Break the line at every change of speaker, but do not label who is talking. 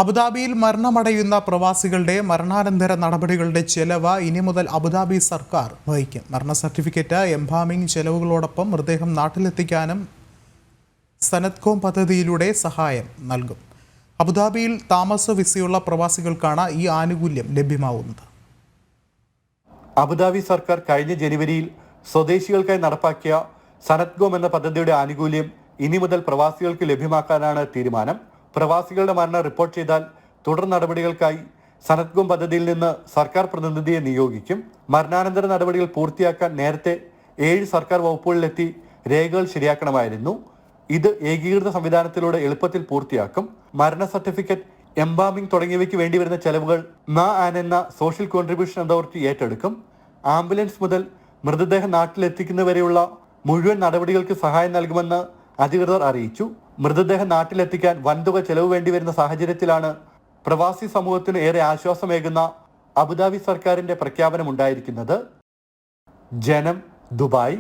അബുദാബിയിൽ മരണമടയുന്ന പ്രവാസികളുടെ മരണാനന്തര നടപടികളുടെ ചെലവ് ഇനി മുതൽ അബുദാബി സർക്കാർ വഹിക്കും. മരണ സർട്ടിഫിക്കറ്റ്, എംബാമിംഗ് ചെലവുകളോടൊപ്പം മൃതദേഹം നാട്ടിലെത്തിക്കാനും സനത്കോം പദ്ധതിയിലൂടെ സഹായം നൽകും. അബുദാബിയിൽ താമസ വിസയുള്ള പ്രവാസികൾക്കാണ് ഈ ആനുകൂല്യം ലഭ്യമാവുന്നത്.
അബുദാബി സർക്കാർ കഴിഞ്ഞ ജനുവരിയിൽ സ്വദേശികൾക്കായി നടപ്പാക്കിയ സനത്കോം എന്ന പദ്ധതിയുടെ ആനുകൂല്യം ഇനി മുതൽ പ്രവാസികൾക്ക് ലഭ്യമാക്കാനാണ് തീരുമാനം. പ്രവാസികളുടെ മരണം റിപ്പോർട്ട് ചെയ്താൽ തുടർ നടപടികൾക്കായി സനത്കോം പദ്ധതിയിൽ നിന്ന് സർക്കാർ പ്രതിനിധിയെ നിയോഗിക്കും. മരണാനന്തര നടപടികൾ പൂർത്തിയാക്കാൻ നേരത്തെ 7 സർക്കാർ വകുപ്പുകളിലെത്തി രേഖകൾ ശരിയാക്കണമായിരുന്നു. ഇത് ഏകീകൃത സംവിധാനത്തിലൂടെ എളുപ്പത്തിൽ പൂർത്തിയാക്കും. മരണ സർട്ടിഫിക്കറ്റ്, എംബാമിംഗ് തുടങ്ങിയവയ്ക്ക് വേണ്ടിവരുന്ന ചെലവുകൾ എന്ന സോഷ്യൽ കോൺട്രിബ്യൂഷൻ അതോറിറ്റി ഏറ്റെടുക്കും. ആംബുലൻസ് മുതൽ മൃതദേഹം നാട്ടിലെത്തിക്കുന്നവരെയുള്ള മുഴുവൻ നടപടികൾക്ക് സഹായം നൽകുമെന്ന് അധികൃതർ അറിയിച്ചു. മൃതദേഹം നാട്ടിലെത്തിക്കാൻ വൻതുക ചെലവ് വേണ്ടിവരുന്ന സാഹചര്യത്തിലാണ് പ്രവാസി സമൂഹത്തിന് ഏറെ ആശ്വാസമേകുന്ന അബുദാബി സർക്കാരിന്റെ പ്രഖ്യാപനമുണ്ടായിരിക്കുന്നത്. ജനം, ദുബായ്.